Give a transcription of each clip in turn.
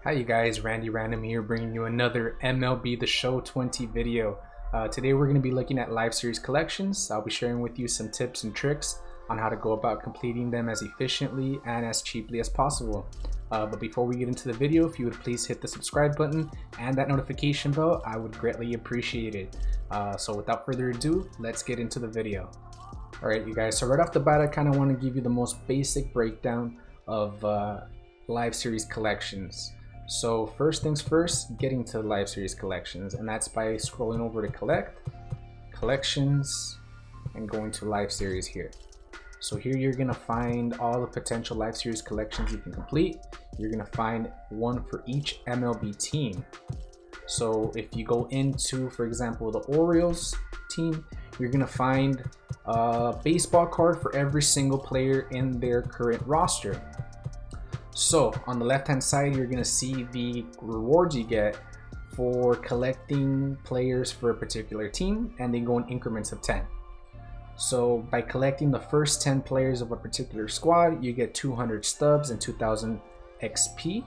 Hi you guys, Randy Random here bringing you another MLB The Show 20 video. Today we're going to be looking at live series collections. I'll be sharing with you some tips and tricks on how to go about completing them as efficiently and as cheaply as possible. But before we get into the video, if you would please hit the subscribe button and that notification bell, I would greatly appreciate it. So without further ado, let's get into the video. Alright you guys, so right off the bat I kind of want to give you the most basic breakdown of live series collections. So first things first, getting to live series collections, and that's by scrolling over to collections and going to live series here. So here you're gonna find all the potential live series collections you can complete. You're gonna find one for each MLB team. So if you go into, for example, the Orioles team, you're gonna find a baseball card for every single player in their current roster. So on the left hand side, you're gonna see the rewards you get for collecting players for a particular team, and they go in increments of 10. So by collecting the first 10 players of a particular squad, you get 200 stubs and 2000 XP.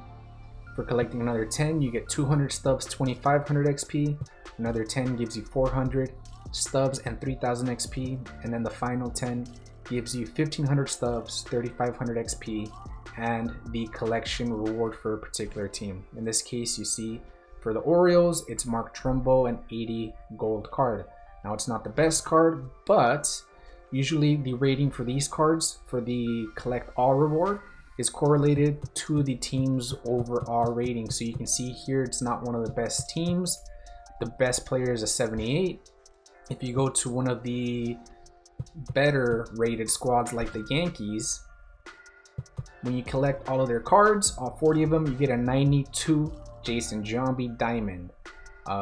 For collecting another 10, you get 200 stubs, 2500 XP. Another 10 gives you 400 stubs and 3000 XP. And then the final 10 gives you 1500 stubs, 3500 XP, and the collection reward for a particular team. In this case, you see for the Orioles, it's Mark Trumbo, an 80 gold card. Now it's not the best card, but usually the rating for these cards for the collect all reward is correlated to the team's overall rating. So you can see here it's not one of the best teams. The best player is a 78. If you go to one of the better rated squads like the Yankees, when you collect all of their cards, all 40 of them, you get a 92 Jason Giambi Diamond.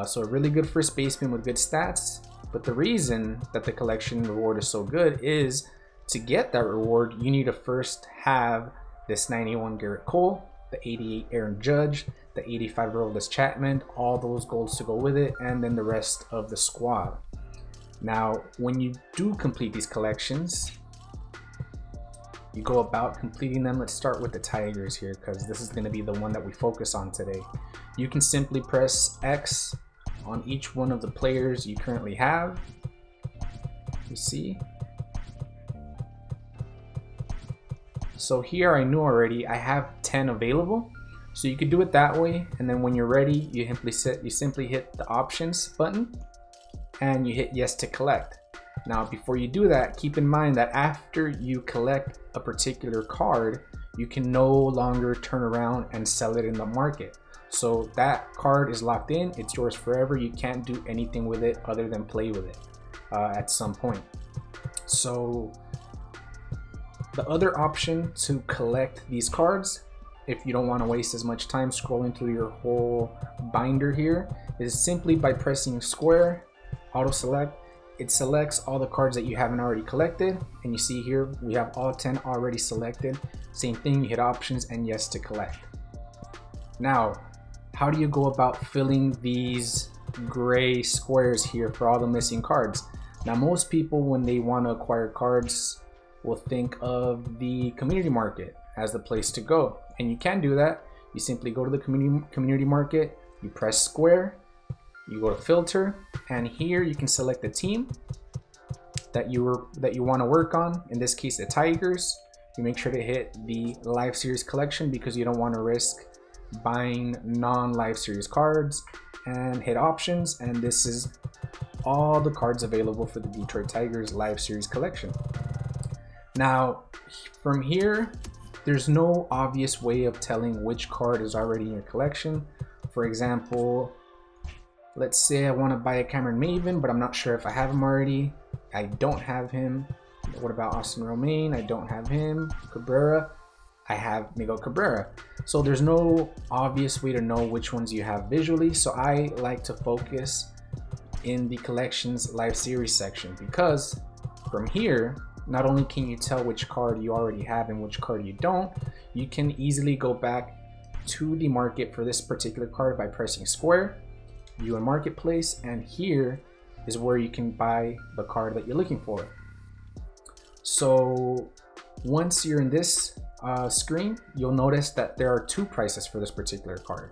So a really good first baseman with good stats. But the reason that the collection reward is so good is to get that reward, you need to first have this 91 Garrett Cole, the 88 Aaron Judge, the 85 Aroldis Chapman, all those golds to go with it, and then the rest of the squad. Now, when you do complete these collections, you go about completing them. Let's start with the Tigers here, because this is going to be the one that we focus on today. You can simply press X on each one of the players you currently have. You see? So here I know already I have 10 available. So you could do it that way, and then when you're ready, you simply hit the options button and you hit yes to collect. Now, before you do that, keep in mind that after you collect a particular card, you can no longer turn around and sell it in the market. So that card is locked in, it's yours forever. You can't do anything with it other than play with it at some point. So the other option to collect these cards, if you don't want to waste as much time scrolling through your whole binder here, is simply by pressing square, auto select. It selects all the cards that you haven't already collected, and you see here we have all 10 already selected. Same thing, you hit options and yes to collect. Now, how do you go about filling these gray squares here for all the missing cards? Now, most people, when they want to acquire cards, will think of the community market as the place to go, and you can do that. You simply go to the community market, you press square, you go to filter, and here you can select the team that you want to work on. In this case, the Tigers. You make sure to hit the live series collection because you don't want to risk buying non-live series cards, and hit options, and this is all the cards available for the Detroit Tigers live series collection. Now from here, there's no obvious way of telling which card is already in your collection. For example, let's say I want to buy a Cameron Maven, but I'm not sure if I have him already. I don't have him. What about Austin Romaine? I don't have him. Cabrera, I have Miguel Cabrera. So there's no obvious way to know which ones you have visually. So I like to focus in the collections live series section, because from here, not only can you tell which card you already have and which card you don't, you can easily go back to the market for this particular card by pressing square, view in marketplace, and here is where you can buy the card that you're looking for. So once you're in this screen, you'll notice that there are two prices for this particular card.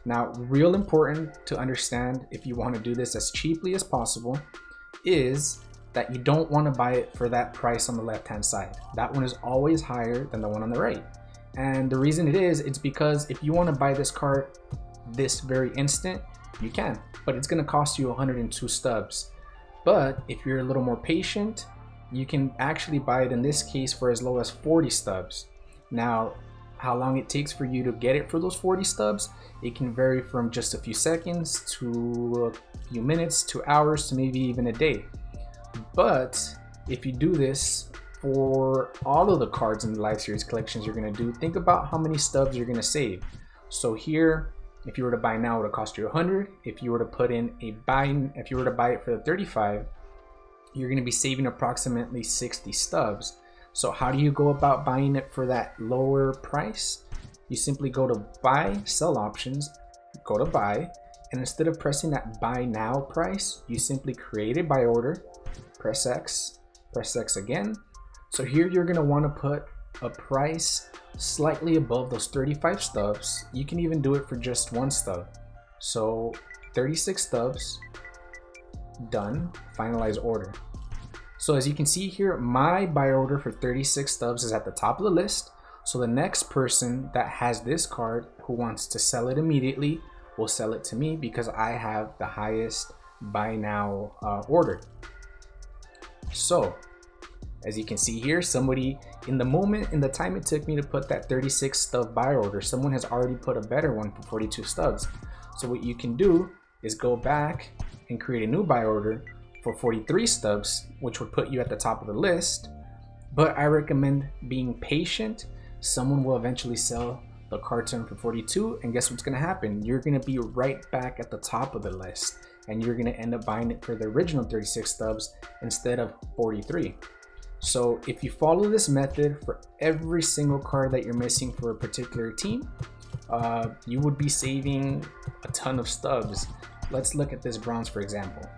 Now, real important to understand if you want to do this as cheaply as possible is that you don't want to buy it for that price on the left hand side. That one is always higher than the one on the right. And the reason it's because if you want to buy this card this very instant, you can, but it's going to cost you 102 stubs. But if you're a little more patient, you can actually buy it in this case for as low as 40 stubs. Now, how long it takes for you to get it for those 40 stubs, it can vary from just a few seconds to a few minutes to hours to maybe even a day. But if you do this for all of the cards in the live series collections you're going to do, think about how many stubs you're going to save. So here, if you were to buy now, it would cost you 100. If you were to put in a if you were to buy it for the 35, you're going to be saving approximately 60 stubs. So how do you go about buying it for that lower price? You simply go to buy, sell options, go to buy, and instead of pressing that buy now price, you simply create a buy order, press X again. So here you're going to want to put a price slightly above those 35 stubs. You can even do it for just one stub. So 36 stubs, done, finalize order. So as you can see here, my buy order for 36 stubs is at the top of the list. So the next person that has this card who wants to sell it immediately will sell it to me because I have the highest buy now order. So as you can see here, somebody in the time it took me to put that 36 stub buy order, someone has already put a better one for 42 stubs. So what you can do is go back and create a new buy order for 43 stubs, which would put you at the top of the list. But I recommend being patient. Someone will eventually sell the card to them for 42, and guess what's going to happen? You're going to be right back at the top of the list, and you're going to end up buying it for the original 36 stubs instead of 43. So if you follow this method for every single card that you're missing for a particular team, you would be saving a ton of stubs. Let's look at this bronze, for example.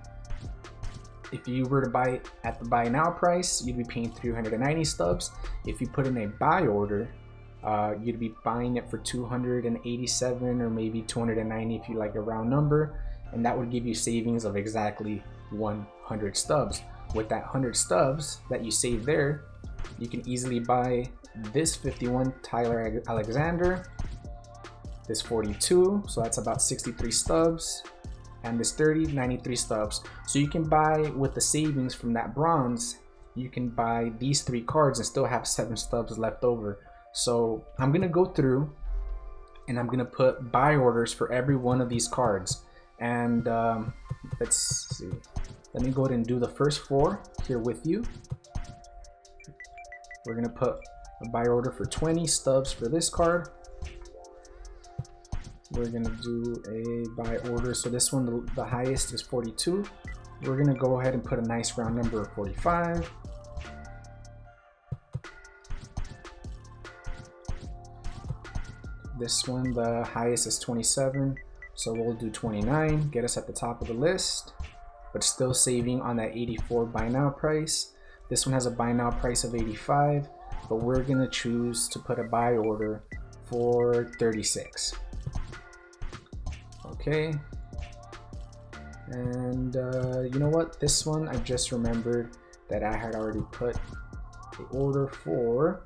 If you were to buy it at the buy now price, you'd be paying 390 stubs. If you put in a buy order, you'd be buying it for 287 or maybe 290 if you like a round number, and that would give you savings of exactly 100 stubs. With that 100 stubs that you save there, you can easily buy this 51 Tyler Alexander, this 42, so that's about 63 stubs, and this 30, 93 stubs. So you can buy, with the savings from that bronze, you can buy these 3 cards and still have 7 stubs left over. So I'm gonna go through and I'm gonna put buy orders for every one of these cards, and let's see. Let me go ahead and do the first 4 here with you. We're gonna put a buy order for 20 stubs for this card. We're gonna do a buy order. So this one, the highest is 42. We're gonna go ahead and put a nice round number of 45. This one, the highest is 27. So we'll do 29, get us at the top of the list, but still saving on that 84 buy now price. This one has a buy now price of 85, but we're gonna choose to put a buy order for 36. Okay, and you know what, this one I just remembered that I had already put the order for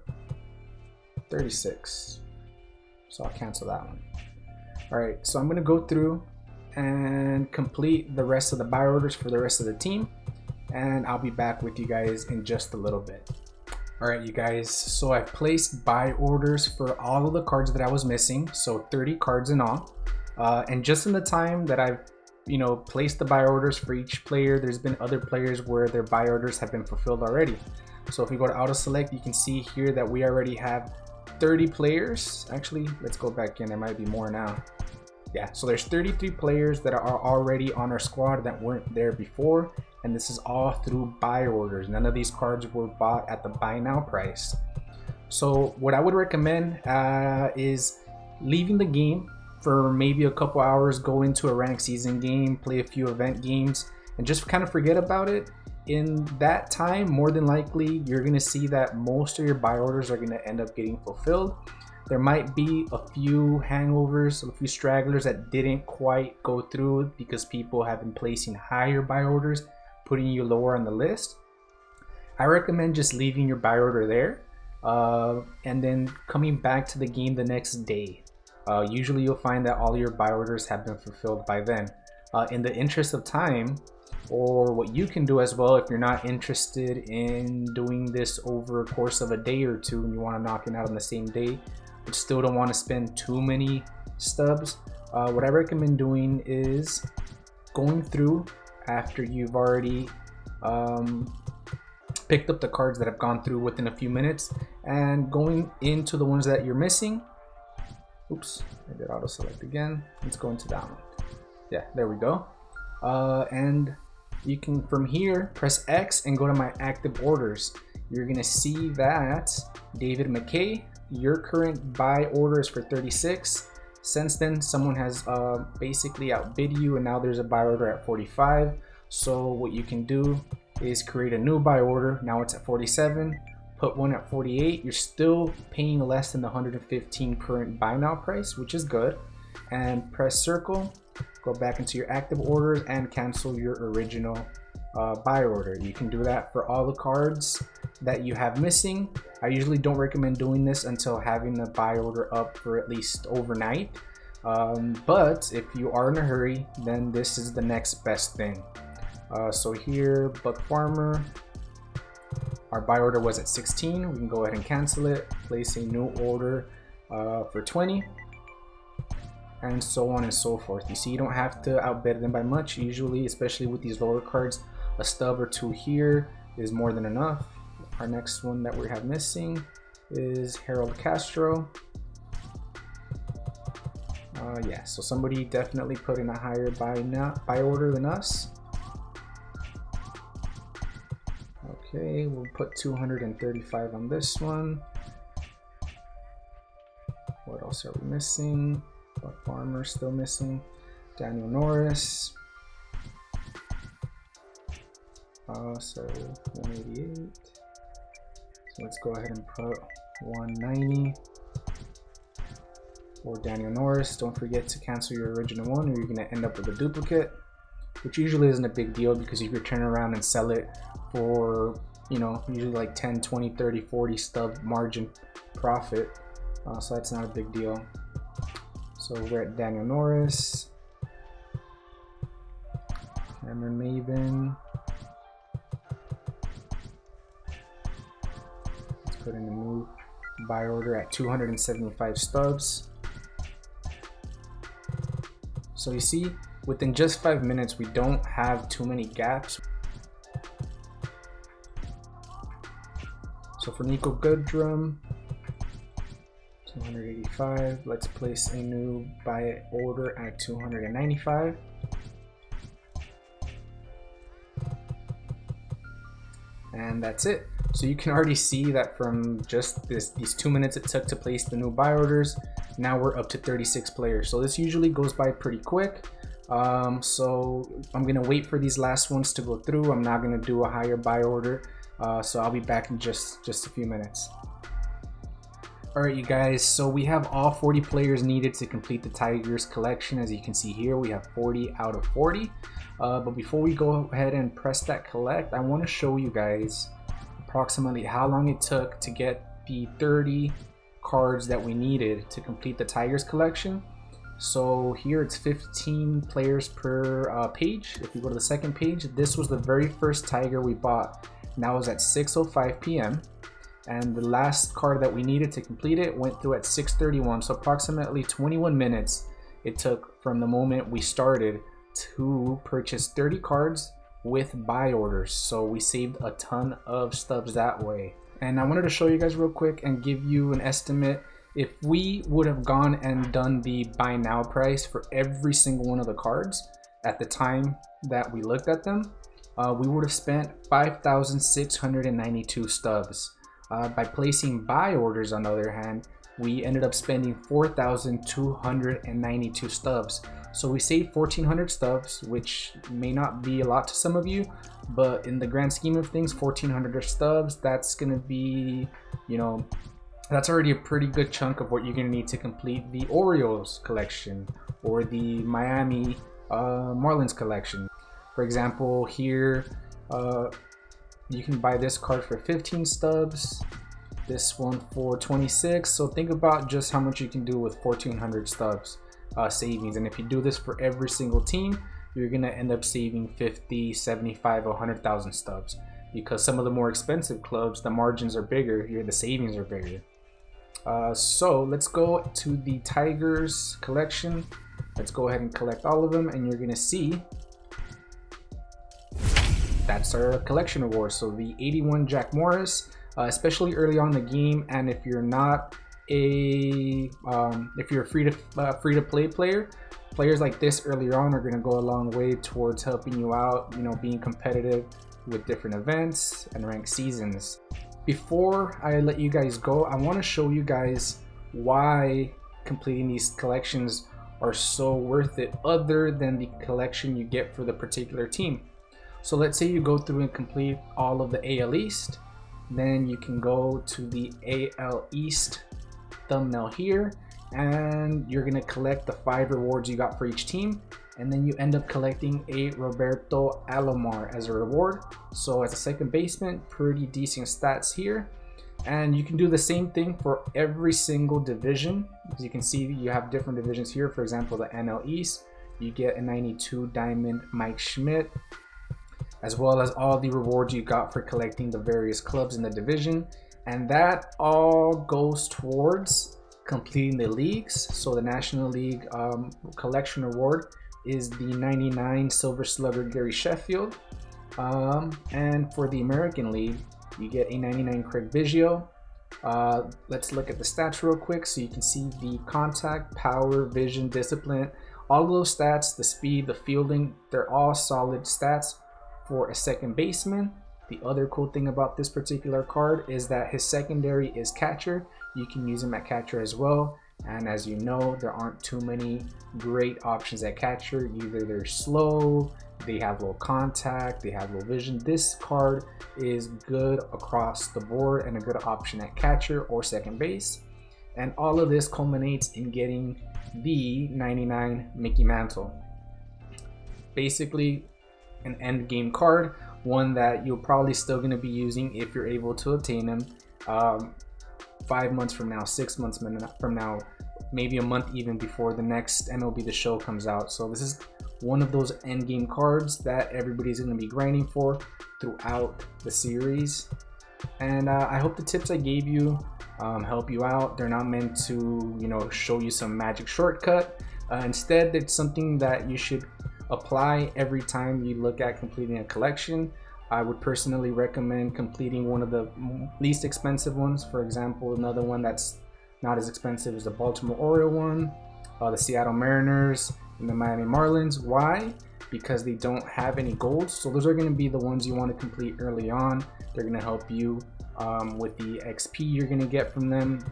36, so I'll cancel that one. All right, so I'm gonna go through and complete the rest of the buy orders for the rest of the team, and I'll be back with you guys in just a little bit. All right, you guys, so I've placed buy orders for all of the cards that I was missing, so 30 cards in all. And just in the time that I've placed the buy orders for each player, there's been other players where their buy orders have been fulfilled already. So if we go to auto select, you can see here that we already have 30 players. Actually, let's go back in, there might be more now. Yeah, so there's 33 players that are already on our squad that weren't there before, and this is all through buy orders. None of these cards were bought at the buy now price. So what I would recommend is leaving the game for maybe a couple hours, go into a ranked season game, play a few event games, and just kind of forget about it, in that time, more than likely, you're going to see that most of your buy orders are going to end up getting fulfilled. There might be a few hangovers, a few stragglers that didn't quite go through because people have been placing higher buy orders, putting you lower on the list. I recommend just leaving your buy order there and then coming back to the game the next day. Usually you'll find that all your buy orders have been fulfilled by then. In the interest of time, or what you can do as well, if you're not interested in doing this over a course of a day or two and you want to knock it out on the same day, but still don't want to spend too many stubs, what I recommend doing is going through after you've already picked up the cards that have gone through within a few minutes and going into the ones that you're missing. Oops, I did auto select again. Let's go into that one. Yeah, there we go. And you can, from here, press X and go to my active orders. You're gonna see that David McKay, your current buy order is for 36. Since then, someone has basically outbid you, and now there's a buy order at 45. So what you can do is create a new buy order. Now it's at 47. Put one at 48. You're still paying less than the 115 current buy now price, which is good. And press circle. Go back into your active orders and cancel your original buy order. You can do that for all the cards that you have missing. I usually don't recommend doing this until having the buy order up for at least overnight. But if you are in a hurry, then this is the next best thing. So here, Buck Farmer, our buy order was at 16. We can go ahead and cancel it, place a new order for 20. And so on and so forth. You see, you don't have to outbid them by much. Usually, especially with these lower cards, a stub or two here is more than enough. Our next one that we have missing is Harold Castro. Yeah, so somebody definitely put in a higher buy order than us. Okay, we'll put 235 on this one. What else are we missing? Buck Farmer still missing. Daniel Norris. So 188. So let's go ahead and put 190 for Daniel Norris. Don't forget to cancel your original one or you're going to end up with a duplicate, which usually isn't a big deal because you could turn around and sell it for, you know, usually like 10, 20, 30, 40 stub margin profit. So that's not a big deal. So we're at Daniel Norris, Cameron Maven. Let's put in a new buy order at 275 stubs. So you see, within just 5 minutes, we don't have too many gaps. So for Nico Goodrum, 285. Let's place a new buy order at 295. And that's it. So you can already see that from just these 2 minutes it took to place the new buy orders, now we're up to 36 players. So this usually goes by pretty quick. So I'm gonna wait for these last ones to go through. I'm not gonna do a higher buy order. So I'll be back in just a few minutes. Alright you guys, so we have all 40 players needed to complete the Tigers collection. As you can see here, we have 40 out of 40. But before we go ahead and press that collect, I want to show you guys approximately how long it took to get the 30 cards that we needed to complete the Tigers collection. So here it's 15 players per page. If you go to the second page, this was the very first Tiger we bought. And that was at 6:05 p.m. And the last card that we needed to complete it went through at 6:31. So approximately 21 minutes it took from the moment we started to purchase 30 cards with buy orders. So we saved a ton of stubs that way. And I wanted to show you guys real quick and give you an estimate. If we would have gone and done the buy now price for every single one of the cards at the time that we looked at them, we would have spent 5,692 stubs. By placing buy orders, on the other hand, we ended up spending 4,292 stubs. So we saved 1,400 stubs, which may not be a lot to some of you, but in the grand scheme of things, 1,400 stubs, that's gonna be, you know, that's already a pretty good chunk of what you're gonna need to complete the Orioles collection or the Miami Marlins collection. For example, here you can buy this card for 15 stubs, this one for 26. So think about just how much you can do with 1,400 stubs savings. And if you do this for every single team, you're gonna end up saving 50, 75, 100,000 stubs, because some of the more expensive clubs, the margins are bigger here, the savings are bigger. So let's go to the Tigers collection. Let's go ahead and collect all of them, and you're gonna see that's our collection award. So the 81 Jack Morris, especially early on in the game, and if you're not a if you're a free to play player, players like this earlier on are going to go a long way towards helping you out, you know, being competitive with different events and ranked seasons. Before I let you guys go, I want to show you guys why completing these collections are so worth it, other than the collection you get for the particular team. So let's say you go through and complete all of the AL East, then you can go to the AL East thumbnail here, and you're gonna collect the 5 rewards you got for each team, and then you end up collecting a Roberto Alomar as a reward. So as a second baseman, pretty decent stats here. And you can do the same thing for every single division. As you can see, you have different divisions here. For example, the NL East, you get a 92 diamond Mike Schmidt, as well as all the rewards you got for collecting the various clubs in the division. And that all goes towards completing the leagues. So the National League collection award is the 99 Silver Slugger Gary Sheffield. And for the American League, you get a 99 Craig Biggio. Let's look at the stats real quick so you can see the contact, power, vision, discipline, all of those stats, the speed, the fielding, they're all solid stats for a second baseman. The other cool thing about this particular card is that his secondary is catcher. You can use him at catcher as well. And as you know, there aren't too many great options at catcher. Either they're slow, they have low contact, they have low vision. This card is good across the board and a good option at catcher or second base. And all of this culminates in getting the 99 Mickey Mantle. Basically an end game card, one that you're probably still going to be using if you're able to obtain them 5 months from now, 6 months from now, maybe a month even before the next MLB The Show comes out. So this is one of those end game cards that everybody's going to be grinding for throughout the series. And I hope the tips I gave you help you out. They're not meant to, you know, show you some magic shortcut. Instead, it's something that you should apply every time you look at completing a collection. I would personally recommend completing one of the least expensive ones. For example, another one that's not as expensive as the Baltimore Orioles one, the Seattle Mariners, and the Miami Marlins. Why? Because they don't have any gold. So those are going to be the ones you want to complete early on. They're going to help you with the XP you're going to get from them.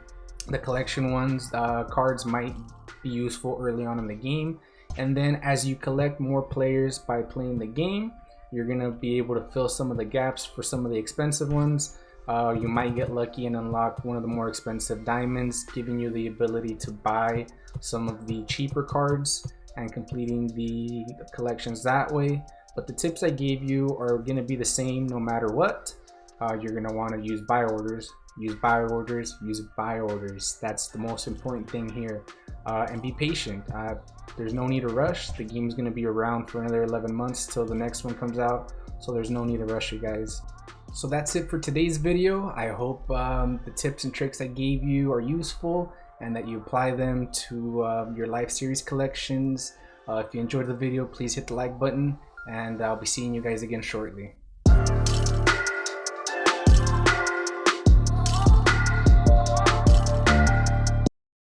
The collection ones, cards might be useful early on in the game. And then as you collect more players by playing the game, you're going to be able to fill some of the gaps for some of the expensive ones. You might get lucky and unlock one of the more expensive diamonds, giving you the ability to buy some of the cheaper cards and completing the collections that way. But the tips I gave you are going to be the same no matter what. You're going to want to use buy orders, use buy orders, use buy orders. That's the most important thing here. And be patient. There's no need to rush. The game is going to be around for another 11 months till the next one comes out. So there's no need to rush, you guys. So that's it for today's video. I hope the tips and tricks I gave you are useful and that you apply them to your Life Series collections. If you enjoyed the video, please hit the like button, and I'll be seeing you guys again shortly.